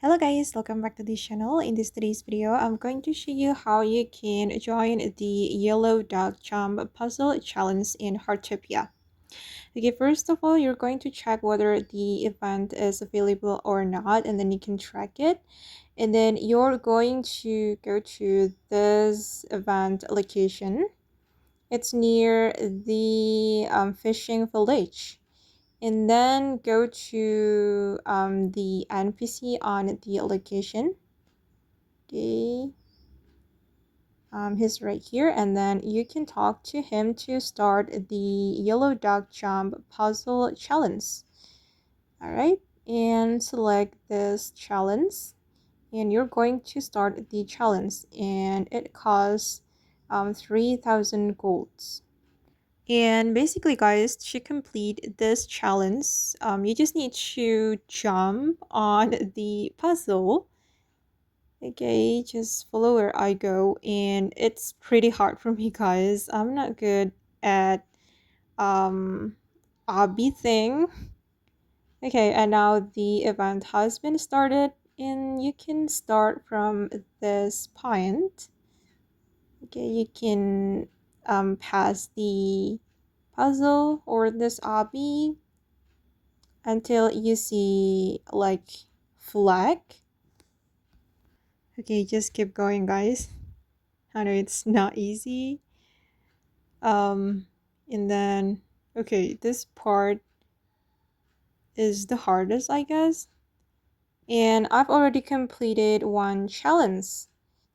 Hello guys, welcome back to this channel. In today's video, I'm going to show you how you can join the yellow dog jump puzzle challenge in Heartopia. Okay, first of all, you're going to check whether the event is available or not, and then you can track it. And then you're going to go to this event location. It's near the fishing village, and then go to the NPC on the location. Okay, he's right here, and then you can talk to him to start the yellow dog jump puzzle challenge. All right, and select this challenge, and you're going to start the challenge, and it costs 3,000 golds. And basically, guys, to complete this challenge, you just need to jump on the puzzle. Okay, just follow where I go, and it's pretty hard for me, guys. I'm not good at obby thing. Okay, and now the event has been started, and you can start from this point. Okay, you can pass the puzzle or this obby until you see like flag. Okay, just keep going, guys. I know it's not easy. And then okay, this part is the hardest, I guess. And I've already completed one challenge.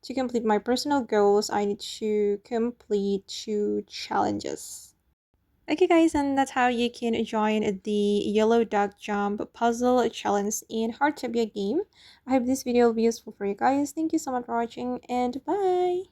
To complete my personal goals, I need to complete 2 challenges. Okay guys, and that's how you can join the yellow dog jump puzzle challenge in Heartopia game. I hope this video will be useful for you guys. Thank you so much for watching, and bye!